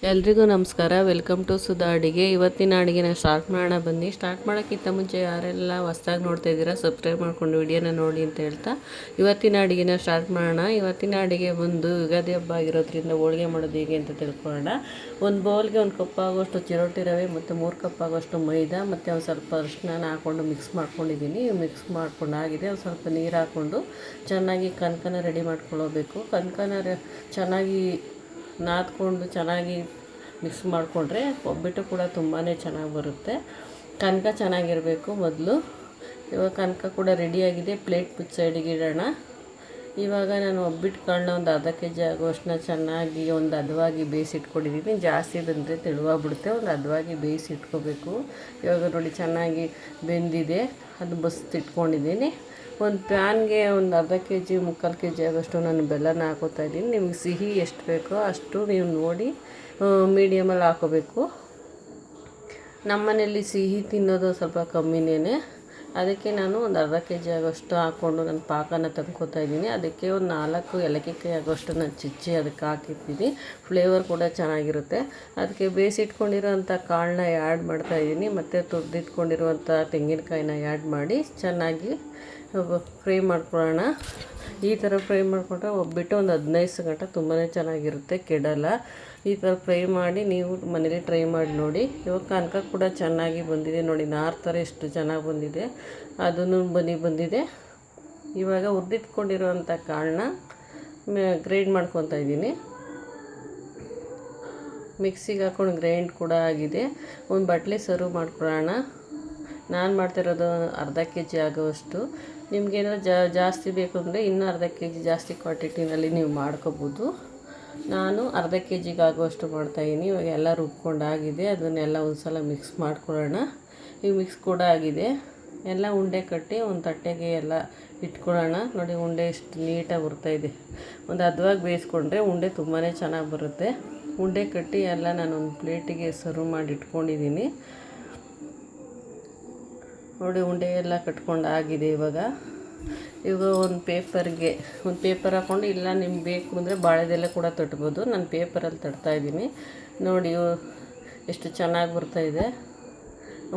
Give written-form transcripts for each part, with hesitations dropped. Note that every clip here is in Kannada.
ಎಲ್ರಿಗೂ ನಮಸ್ಕಾರ. ವೆಲ್ಕಮ್ ಟು ಸುಧಾ ಅಡುಗೆ. ಇವತ್ತಿನ ಅಡುಗೆನ ಸ್ಟಾರ್ಟ್ ಮಾಡೋಣ ಬನ್ನಿ. ಸ್ಟಾರ್ಟ್ ಮಾಡೋಕ್ಕಿಂತ ಮುಂಚೆ ಯಾರೆಲ್ಲ ಹೊಸ್ದಾಗಿ ನೋಡ್ತಾ ಇದ್ದೀರಾ ಸಬ್ಸ್ಕ್ರೈಬ್ ಮಾಡ್ಕೊಂಡು ವಿಡಿಯೋನ ನೋಡಿ ಅಂತ ಹೇಳ್ತಾ ಇವತ್ತಿನ ಅಡುಗೆನ ಸ್ಟಾರ್ಟ್ ಮಾಡೋಣ. ಇವತ್ತಿನ ಅಡುಗೆ ಬಂದು ಯುಗಾದಿ ಹಬ್ಬ ಆಗಿರೋದ್ರಿಂದ ಹೋಳಿಗೆ ಮಾಡೋದು ಹೇಗೆ ಅಂತ ತಿಳ್ಕೊಳ್ಳೋಣ. ಒಂದು ಬೌಲ್ಗೆ 1 ಕಪ್ ಆಗೋಷ್ಟು ಚಿರೋಟಿ ರವೆ ಮತ್ತು 3 ಕಪ್ ಆಗೋಷ್ಟು ಮೈದಾ ಮತ್ತು ಒಂದು ಸ್ವಲ್ಪ ಅರಿಶಿನ ಹಾಕ್ಕೊಂಡು ಮಿಕ್ಸ್ ಮಾಡ್ಕೊಂಡಿದ್ದೀನಿ. ಮಿಕ್ಸ್ ಮಾಡ್ಕೊಂಡಾಗಿದೆ. ಒಂದು ಸ್ವಲ್ಪ ನೀರು ಹಾಕ್ಕೊಂಡು ಚೆನ್ನಾಗಿ ಕನಕನ ರೆಡಿ ಮಾಡ್ಕೊಳ್ಳೋಬೇಕು. ಕನಕನ ಚೆನ್ನಾಗಿ ನಾದ್ಕೊಂಡು ಚೆನ್ನಾಗಿ ಮಿಕ್ಸ್ ಮಾಡಿಕೊಂಡ್ರೆ ಒಬ್ಬಟ್ಟು ಕೂಡ ತುಂಬಾ ಚೆನ್ನಾಗಿ ಬರುತ್ತೆ. ಕನಕ ಚೆನ್ನಾಗಿರಬೇಕು ಮೊದಲು. ಇವಾಗ ಕನಕ ಕೂಡ ರೆಡಿಯಾಗಿದೆ. ಪ್ಲೇಟ್ ಮುಚ್ಚಿ ಸೈಡಿಗೆ ಇಡೋಣ. ಇವಾಗ ನಾನು ಒಬ್ಬಟ್ಟು ಕಾಳನ್ನ ಒಂದು ಅರ್ಧ kg ಆಗುವಷ್ಟನ್ನ ಚೆನ್ನಾಗಿ ಒಂದು ಹದವಾಗಿ ಬೇಯಿಸಿಟ್ಕೊಂಡಿದ್ದೀನಿ. ಜಾಸ್ತಿ ಬಂದರೆ ತೆಳುವಾಗ್ಬಿಡುತ್ತೆ. ಒಂದು ಹದವಾಗಿ ಬೇಯಿಸಿಟ್ಕೋಬೇಕು. ಇವಾಗ ನೋಡಿ ಚೆನ್ನಾಗಿ ಬೆಂದಿದೆ. ಅದು ಬಸ್ತಿಟ್ಕೊಂಡಿದ್ದೀನಿ. ಒಂದು ಪ್ಯಾನ್ಗೆ ಒಂದು ಅರ್ಧ kg 3/4 kg ಆಗೋಷ್ಟು ನಾನು ಬೆಲ್ಲನ ಹಾಕೋತಾಯಿದ್ದೀನಿ. ನಿಮಗೆ ಸಿಹಿ ಎಷ್ಟು ಬೇಕೋ ಅಷ್ಟು ನೀವು ನೋಡಿ ಮೀಡಿಯಮಲ್ಲಿ ಹಾಕೋಬೇಕು. ನಮ್ಮ ಮನೆಯಲ್ಲಿ ಸಿಹಿ ತಿನ್ನೋದು ಸ್ವಲ್ಪ ಕಮ್ಮಿನೇ. ಅದಕ್ಕೆ ನಾನು ಒಂದು ಅರ್ಧ kg ಆಗೋಷ್ಟು ಹಾಕ್ಕೊಂಡು ನಾನು ಪಾಕನ ತಂದ್ಕೊತಾಯಿದ್ದೀನಿ. ಅದಕ್ಕೆ ಒಂದು 4 ಏಲಕ್ಕಿಕಾಯಿ ಆಗೋಷ್ಟು ನಾನು ಚಿಚ್ಚಿ ಅದಕ್ಕೆ ಹಾಕಿರ್ತೀನಿ. ಫ್ಲೇವರ್ ಕೂಡ ಚೆನ್ನಾಗಿರುತ್ತೆ. ಅದಕ್ಕೆ ಬೇಯಿಸಿಟ್ಕೊಂಡಿರೋಂಥ ಕಾಳನ್ನ ಆ್ಯಡ್ ಮಾಡ್ತಾಯಿದ್ದೀನಿ. ಮತ್ತು ತುರಿದಿಟ್ಕೊಂಡಿರುವಂಥ ತೆಂಗಿನಕಾಯಿನ ಆ್ಯಡ್ ಮಾಡಿ ಚೆನ್ನಾಗಿ ಫ್ರೈ ಮಾಡ್ಕೊಳ್ಳೋಣ. ಈ ಥರ ಫ್ರೈ ಮಾಡಿಕೊಂಡ್ರೆ ಒಬ್ಬಟ್ಟು ಒಂದು 15 ಗಂಟೆ ತುಂಬಾ ಚೆನ್ನಾಗಿರುತ್ತೆ, ಕೆಡಲ್ಲ. ಈ ಥರ ಫ್ರೈ ಮಾಡಿ ನೀವು ಮನೇಲಿ ಟ್ರೈ ಮಾಡಿ ನೋಡಿ. ಇವಾಗ ಕನಕ ಕೂಡ ಚೆನ್ನಾಗಿ ಬಂದಿದೆ ನೋಡಿ, ನಾರು ಥರ ಎಷ್ಟು ಚೆನ್ನಾಗಿ ಬಂದಿದೆ. ಅದನ್ನು ಬಂದಿದೆ. ಇವಾಗ ಹುರಿದಿಟ್ಕೊಂಡಿರೋವಂಥ ಕಾಳನ್ನ ಗ್ರೈಂಡ್ ಮಾಡ್ಕೊತಾ ಇದ್ದೀನಿ. ಮಿಕ್ಸಿಗೆ ಹಾಕ್ಕೊಂಡು ಗ್ರೈಂಡ್ ಕೂಡ ಆಗಿದೆ. ಒಂದು ಬಟ್ಲಿ ಸರ್ವ್ ಮಾಡ್ಕೊಳ್ಳೋಣ. ನಾನು ಮಾಡ್ತಿರೋದು ಅರ್ಧ kg ಆಗೋವಷ್ಟು. ನಿಮಗೇನಾದ್ರು ಜಾಸ್ತಿ ಬೇಕು ಅಂದರೆ ಇನ್ನೂ ಅರ್ಧ kg ಜಾಸ್ತಿ ಕ್ವಾಂಟಿಟಿನಲ್ಲಿ ನೀವು ಮಾಡ್ಕೋಬೋದು. ನಾನು ಅರ್ಧ kgಗೆ ಆಗುವಷ್ಟು ಮಾಡ್ತಾಯಿದ್ದೀನಿ. ಇವಾಗ ಎಲ್ಲ ರುಬ್ಕೊಂಡಾಗಿದೆ. ಅದನ್ನೆಲ್ಲ ಒಂದು ಸಲ ಮಿಕ್ಸ್ ಮಾಡ್ಕೊಳ್ಳೋಣ. ಈಗ ಮಿಕ್ಸ್ ಕೂಡ ಆಗಿದೆ. ಎಲ್ಲ ಉಂಡೆ ಕಟ್ಟಿ ಒಂದು ತಟ್ಟೆಗೆ ಎಲ್ಲ ಇಟ್ಕೊಳ್ಳೋಣ. ನೋಡಿ ಉಂಡೆ ಎಷ್ಟು ನೀಟಾಗಿ ಬರ್ತಾಯಿದೆ. ಒಂದು ಹದವಾಗಿ ಬೇಯಿಸ್ಕೊಂಡ್ರೆ ಉಂಡೆ ತುಂಬಾ ಚೆನ್ನಾಗಿ ಬರುತ್ತೆ. ಉಂಡೆ ಕಟ್ಟಿ ಎಲ್ಲ ನಾನು ಒಂದು ಪ್ಲೇಟಿಗೆ ಸರ್ವ್ ಮಾಡಿ ಇಟ್ಕೊಂಡಿದ್ದೀನಿ. ನೋಡಿ ಉಂಡೆ ಎಲ್ಲ ಕಟ್ಕೊಂಡು ಆಗಿದೆ. ಇವಾಗ ಒಂದು ಪೇಪರ್ ಹಾಕ್ಕೊಂಡು, ಇಲ್ಲ ನಿಮ್ಗೆ ಬೇಕು ಅಂದರೆ ಬಾಳೆದೆಲೆ ಕೂಡ ತಟ್ಬೋದು. ನಾನು ಪೇಪರಲ್ಲಿ ತಟ್ತಾಯಿದ್ದೀನಿ. ನೋಡಿ ಎಷ್ಟು ಚೆನ್ನಾಗಿ ಬರ್ತಾಯಿದೆ.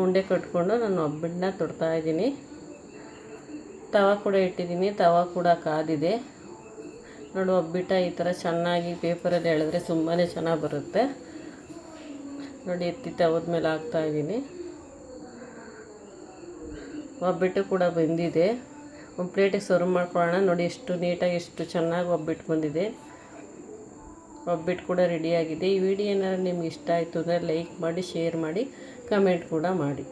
ಉಂಡೆ ಕಟ್ಕೊಂಡು ನಾನು ಒಬ್ಬಟ್ಟನ್ನ ತೊಡ್ತಾಯಿದ್ದೀನಿ. ತವ ಕೂಡ ಇಟ್ಟಿದ್ದೀನಿ. ತವ ಕೂಡ ಕಾದಿದೆ. ನೋಡಿ ಒಬ್ಬಟ್ಟು ಈ ಥರ ಚೆನ್ನಾಗಿ ಪೇಪರಲ್ಲಿ ಎಳೆದ್ರೆ ತುಂಬಾ ಚೆನ್ನಾಗಿ ಬರುತ್ತೆ. ನೋಡಿ ಎತ್ತಿ ತವದ ಮೇಲೆ ಹಾಕ್ತಾಯಿದ್ದೀನಿ. ಒಬ್ಬಟ್ಟು ಕೂಡ ಬಂದಿದೆ. ಒಂದು ಪ್ಲೇಟಿಗೆ ಸರ್ವ್ ಮಾಡ್ಕೊಳ್ಳೋಣ. ನೋಡಿ ಎಷ್ಟು ನೀಟಾಗಿ ಎಷ್ಟು ಚೆನ್ನಾಗಿ ಒಬ್ಬಟ್ಟು ಬಂದಿದೆ. ಒಬ್ಬಟ್ಟು ಕೂಡ ರೆಡಿಯಾಗಿದೆ. ಈ ವಿಡಿಯೋ ಏನಾದ್ರು ನಿಮ್ಗೆ ಇಷ್ಟ ಆಯಿತು ಅಂದರೆ ಲೈಕ್ ಮಾಡಿ, ಶೇರ್ ಮಾಡಿ, ಕಮೆಂಟ್ ಕೂಡ ಮಾಡಿ.